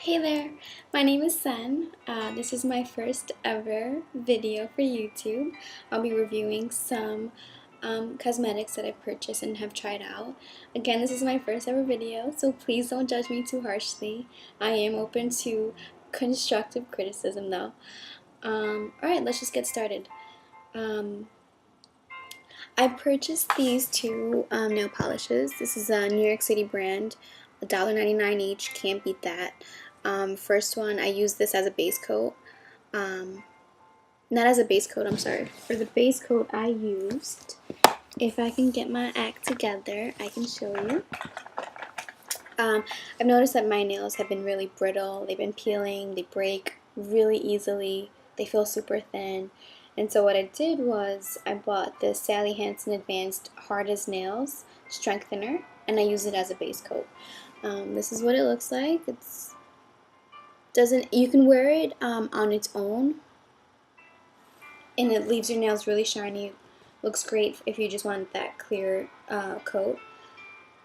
Hey there, my name is Sen. This is my first ever video for YouTube. I'll be reviewing some cosmetics that I purchased and have tried out. Again, this is my first ever video, so please don't judge me too harshly. I am open to constructive criticism though. Alright, let's just get started. I purchased these two nail polishes. This is a New York City brand, $1.99 each, can't beat that. First one, I used this as a base coat. Not as a base coat, I'm sorry. For the base coat I used, if I can get my act together, I can show you. I've noticed that my nails have been really brittle. They've been peeling, they break really easily, they feel super thin. And so what I did was I bought this Sally Hansen Advanced Hard as Nails Strengthener, and I use it as a base coat. This is what it looks like. You can wear it on its own, and it leaves your nails really shiny. Looks great if you just want that clear coat.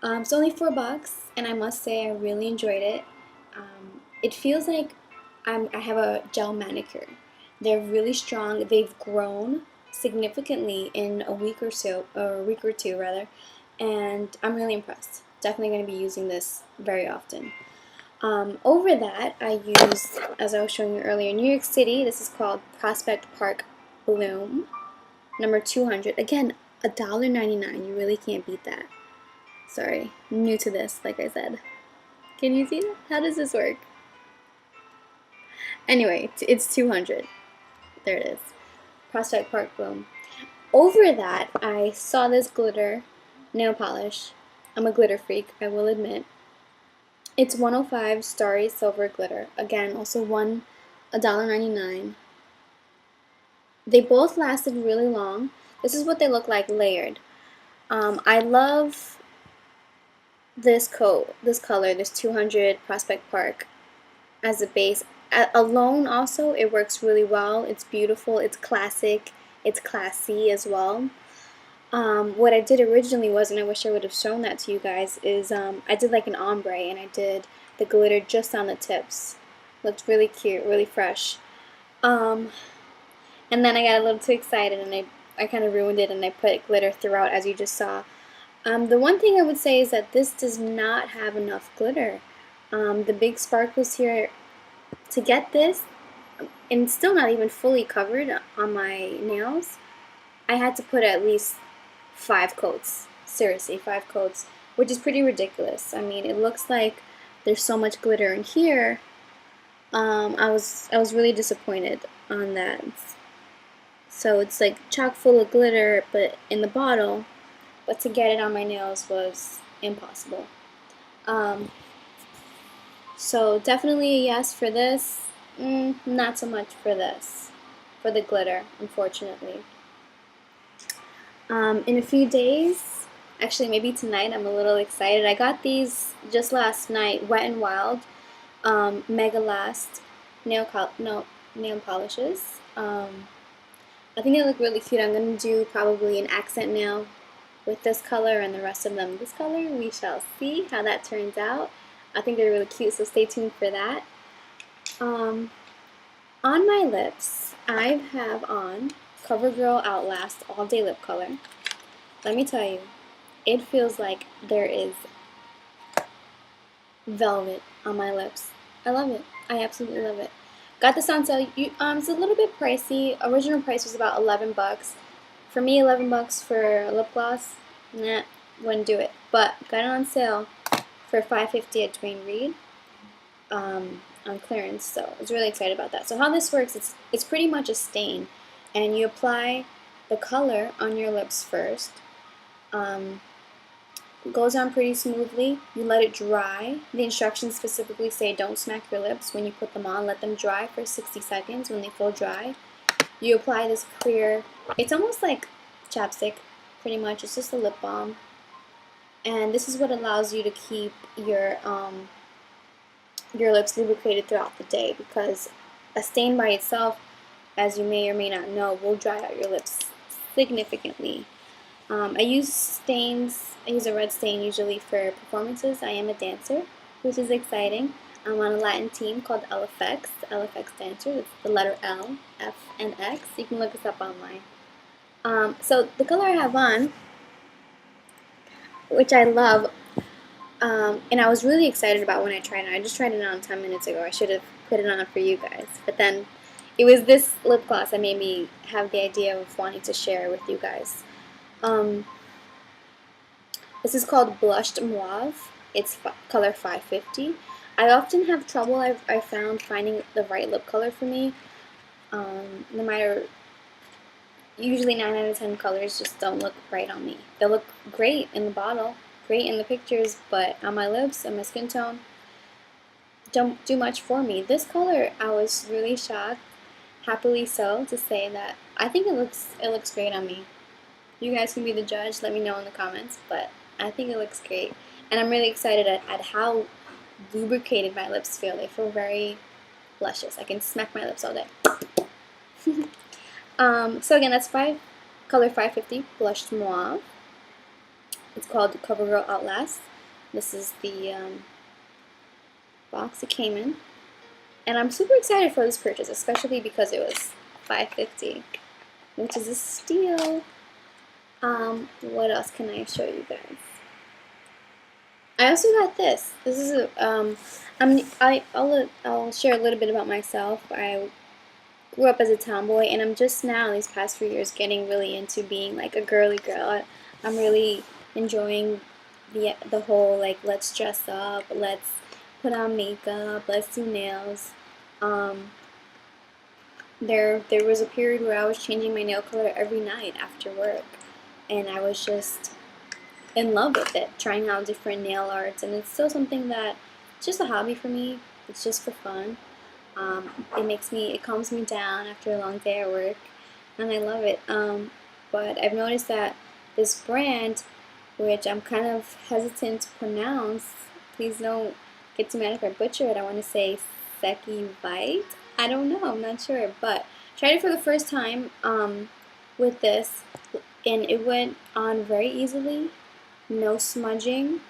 It's only $4, and I must say I really enjoyed it. It feels like I have a gel manicure. They're really strong. They've grown significantly in a week or two, and I'm really impressed. Definitely going to be using this very often. Over that, I used, as I was showing you earlier, New York City. This is called Prospect Park Plume, number 200. Again, $1.99. You really can't beat that. Sorry, I'm new to this, like I said. Can you see that? How does this work? Anyway, it's 200. There it is. Prospect Park Plume. Over that, I saw this glitter nail polish. I'm a glitter freak, I will admit. It's 105 Starry Silver Glitter. Again, also $1.99. They both lasted really long. This is what they look like layered. I love this coat, this color, this 200 Prospect Park as a base. Alone also, it works really well. It's beautiful, it's classic, it's classy as well. What I did originally was, and I wish I would have shown that to you guys, is I did like an ombre, and I did the glitter just on the tips. Looked really cute, really fresh. And then I got a little too excited, and I kind of ruined it, and I put glitter throughout, as you just saw. The one thing I would say is that this does not have enough glitter. The big sparkles here, to get this, and it's still not even fully covered on my nails, I had to put at least 5 coats. Seriously, 5 coats, which is pretty ridiculous. I mean, it looks like there's so much glitter in here. I was really disappointed on that. So it's like chock full of glitter, but in the bottle, but to get it on my nails was impossible. So definitely a yes for this. Not so much for this, for the glitter, unfortunately. In a few days, actually maybe tonight, I'm a little excited. I got these just last night, Wet n Wild Mega Last nail polishes. I think they look really cute. I'm going to do probably an accent nail with this color and the rest of them this color. We shall see how that turns out. I think they're really cute, so stay tuned for that. On my lips, I have on Covergirl Outlast All Day Lip Color. Let me tell you, it feels like there is velvet on my lips. I love it. I absolutely love it. Got this on sale. It's a little bit pricey. Original price was about $11. For me, $11 for a lip gloss, nah, wouldn't do it. But got it on sale for $5.50 at Dwayne Reed on clearance. So I was really excited about that. So how this works, it's pretty much a stain, and you apply the color on your lips first. It goes on pretty smoothly. You let it dry. The instructions specifically say don't smack your lips when you put them on. Let them dry for 60 seconds. When they feel dry, you apply this clear, it's almost like chapstick, pretty much. It's just a lip balm. And this is what allows you to keep your lips lubricated throughout the day, because a stain by itself, as you may or may not know, will dry out your lips significantly. I use stains. I use a red stain usually for performances. I am a dancer, which is exciting. I'm on a Latin team called LFX, LFX Dancers. It's the letter L, F, and X. You can look us up online. So the color I have on, which I love, and I was really excited about when I tried it. I just tried it on 10 minutes ago. I should have put it on for you guys. But then it was this lip gloss that made me have the idea of wanting to share with you guys. This is called Blushed Mauve. It's color 550. I often have trouble, I found, finding the right lip color for me. No matter, usually 9 out of 10 colors just don't look right on me. They look great in the bottle, great in the pictures, but on my lips and my skin tone, don't do much for me. This color, I was really shocked, happily so, to say that I think it looks great on me. You guys can be the judge, let me know in the comments, but I think it looks great. And I'm really excited at how lubricated my lips feel. They feel very luscious. I can smack my lips all day. So again, that's color 550, Blushed Mauve. It's called Covergirl Outlast. This is the box it came in. And I'm super excited for this purchase, especially because it was $5.50, which is a steal. What else can I show you guys? I also got this. This is a I'll share a little bit about myself. I grew up as a tomboy, and I'm just now these past few years getting really into being like a girly girl. I'm really enjoying the whole like let's dress up, let's put on makeup, let's do nails. There was a period where I was changing my nail color every night after work, and I was just in love with it, trying out different nail arts, and it's still something that it's just a hobby for me. It's just for fun. It calms me down after a long day at work, and I love it. But I've noticed that this brand, which I'm kind of hesitant to pronounce, please don't get too mad if I butcher it. I want to say Seche Vite. I don't know, I'm not sure, but tried it for the first time with this, and it went on very easily. No smudging.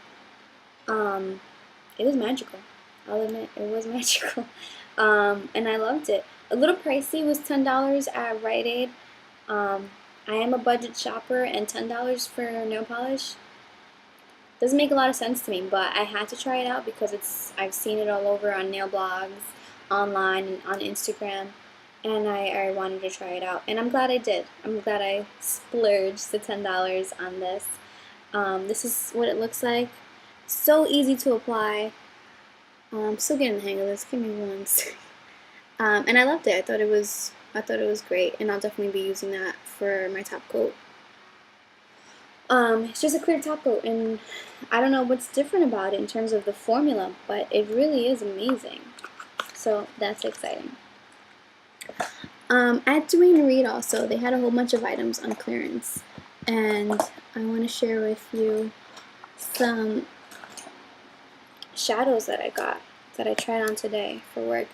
It was magical. I'll admit, it was magical. And I loved it. A little pricey, was $10 at Rite Aid. I am a budget shopper, and $10 for nail polish doesn't make a lot of sense to me, but I had to try it out because I've seen it all over on nail blogs, online, and on Instagram, and I wanted to try it out, and I'm glad I did. I'm glad I splurged the $10 on this. This is what it looks like. So easy to apply. I'm still getting the hang of this. Give me one second. And I loved it. I thought it was great, and I'll definitely be using that for my top coat. It's just a clear top coat, and I don't know what's different about it in terms of the formula, but it really is amazing. So that's exciting. At Duane Reade also, they had a whole bunch of items on clearance, and I want to share with you some shadows that I got, that I tried on today for work.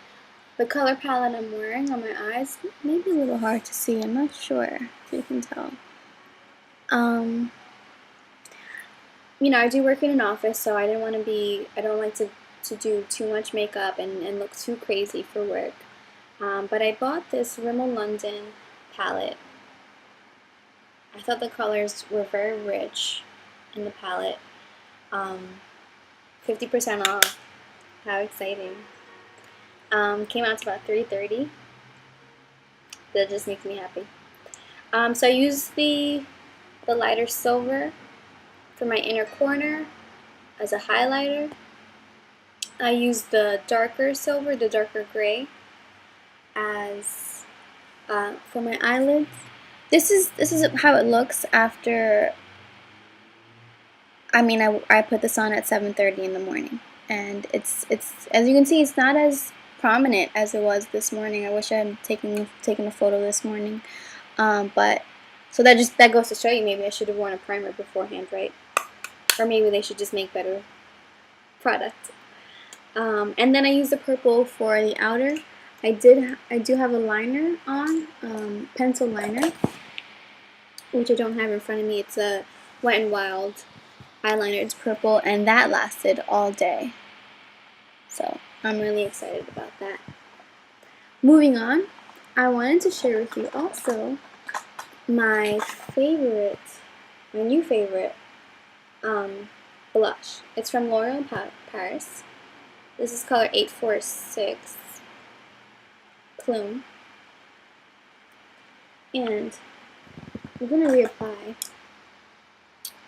The color palette I'm wearing on my eyes, maybe a little hard to see, I'm not sure if you can tell. You know, I do work in an office, so I don't like to do too much makeup and look too crazy for work. But I bought this Rimmel London palette. I thought the colors were very rich in the palette. 50% off. How exciting. Came out to about $3.30. That just makes me happy. So I used the lighter silver for my inner corner as a highlighter. I used the darker silver, the darker gray, as for my eyelids. This is how it looks after. I mean, I put this on at 7:30 in the morning, and it's as you can see, it's not as prominent as it was this morning. I wish I had taken a photo this morning, but so that goes to show you, maybe I should have worn a primer beforehand, right? Or maybe they should just make better product. And then I used the purple for the outer. I do have a liner on, pencil liner, which I don't have in front of me. It's a Wet n Wild eyeliner. It's purple, and that lasted all day. So I'm really excited about that. Moving on, I wanted to share with you also my new favorite blush. It's from L'Oreal Paris. This is color 846 Plume. And we're gonna reapply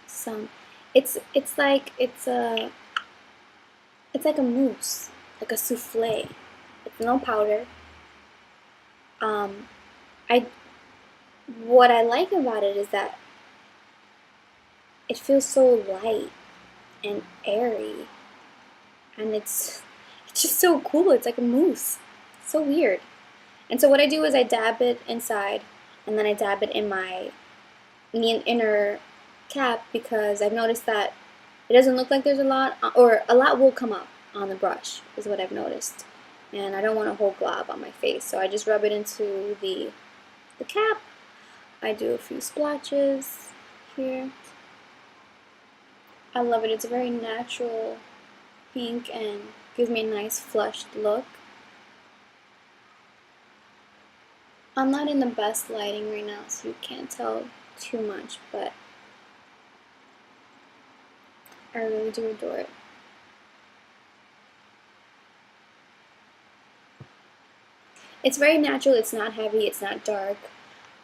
some. It's like a mousse, like a souffle. It's no powder. What I like about it is that it feels so light and airy, and it's just so cool. It's like a mousse. It's so weird. And so what I do is I dab it inside, and then I dab it in my inner cap, because I've noticed that it doesn't look like there's a lot, or a lot will come up on the brush, is what I've noticed. And I don't want a whole glob on my face, so I just rub it into the cap. I do a few splotches here. I love it. It's a very natural pink and gives me a nice flushed look. I'm not in the best lighting right now, so you can't tell too much, but I really do adore it. It's very natural. It's not heavy. It's not dark.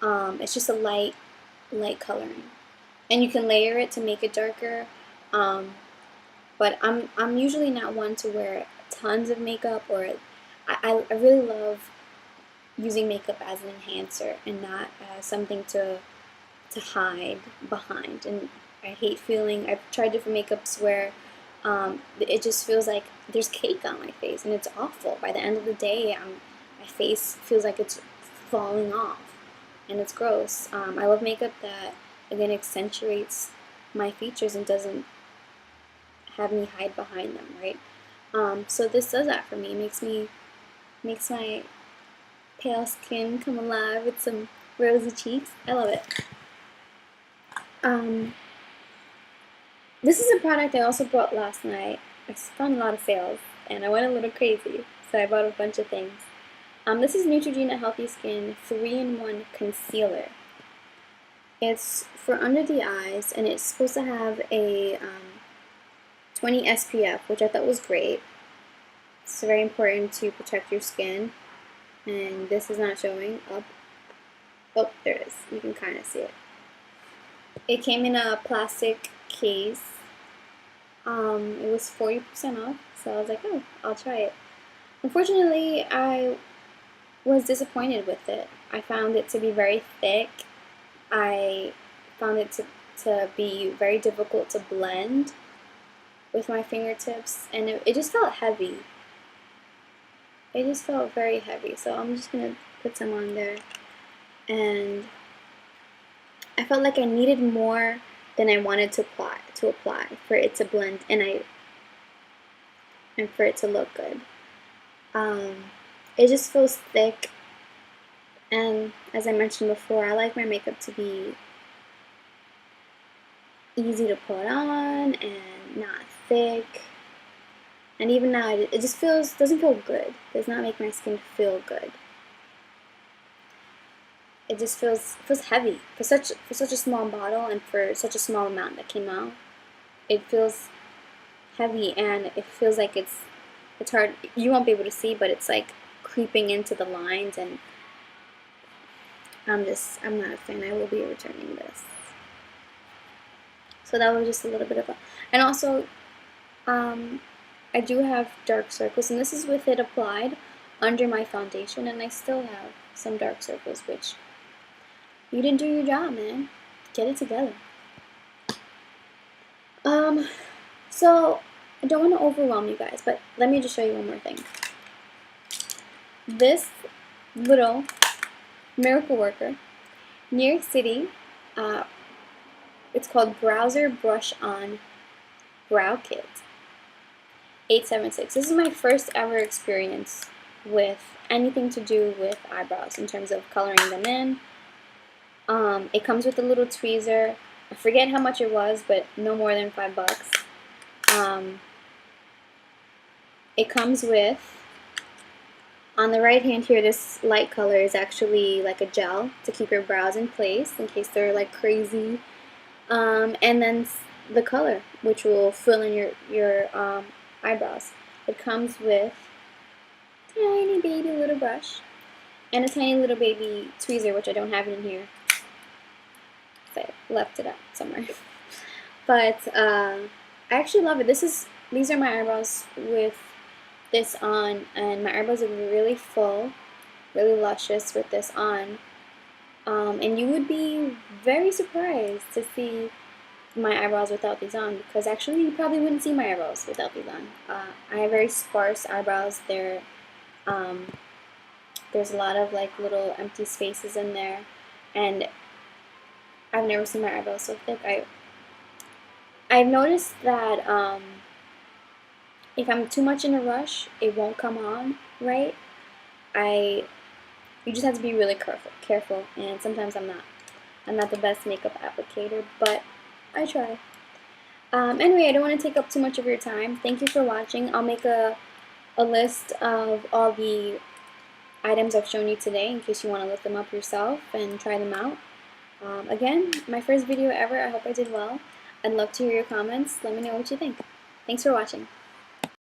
It's just a light coloring, and you can layer it to make it darker. But I'm usually not one to wear tons of makeup, or I really love using makeup as an enhancer and not as something to hide behind. And I hate feeling, I've tried different makeups where it just feels like there's cake on my face, and it's awful. By the end of the day, my face feels like it's falling off, and it's gross. I love makeup that, again, accentuates my features and doesn't have me hide behind them, right? So this does that for me. It makes my pale skin come alive with some rosy cheeks. I love it. This is a product I also bought last night. I found a lot of sales, and I went a little crazy, so I bought a bunch of things. This is Neutrogena Healthy Skin 3-in-1 Concealer. It's for under the eyes, and it's supposed to have a 20 SPF, which I thought was great. It's very important to protect your skin, and this is not showing up. Oh, there it is. You can kind of see it. It came in a plastic case. It was 40% off, so I was like, oh, I'll try it. Unfortunately, I was disappointed with it. I found it to be very thick. I found it to be very difficult to blend with my fingertips, and it just felt heavy. It just felt very heavy, so I'm just going to put some on there. And I felt like I needed more than I wanted to apply for it to blend and for it to look good. It just feels thick, and as I mentioned before, I like my makeup to be easy to put on and not thick. And even now, it just doesn't feel good. It does not make my skin feel good. It just feels heavy for such a small bottle and for such a small amount that came out. It feels heavy, and it feels like it's hard. You won't be able to see, but it's like creeping into the lines, and I'm not a fan. I will be returning this. So that was just a little bit of a, and also I do have dark circles, and this is with it applied under my foundation, and I still have some dark circles, which you didn't do your job, man. Get it together. So I don't want to overwhelm you guys, but let me just show you one more thing. This little miracle worker, New York City, it's called Browser Brush On Brow Kit 876. This is my first ever experience with anything to do with eyebrows in terms of coloring them in. It comes with a little tweezer. I forget how much it was, but no more than $5. it comes with, on the right hand here, this light color is actually like a gel to keep your brows in place in case they're like crazy. And then the color, which will fill in your eyebrows. It comes with a tiny baby little brush and a tiny little baby tweezer, which I don't have it in here. So I left it up somewhere. But I actually love it. These are my eyebrows with this on, and my eyebrows are really full, really luscious with this on. And you would be very surprised to see my eyebrows without these on, because actually you probably wouldn't see my eyebrows without these on. I have very sparse eyebrows. There's a lot of like little empty spaces in there, and I've never seen my eyebrows so thick. I've noticed that if I'm too much in a rush, it won't come on right. You just have to be really careful, and sometimes I'm not the best makeup applicator, but I try. Anyway, I don't want to take up too much of your time. Thank you for watching. I'll make a list of all the items I've shown you today in case you want to look them up yourself and try them out. Again, my first video ever. I hope I did well. I'd love to hear your comments. Let me know what you think. Thanks for watching.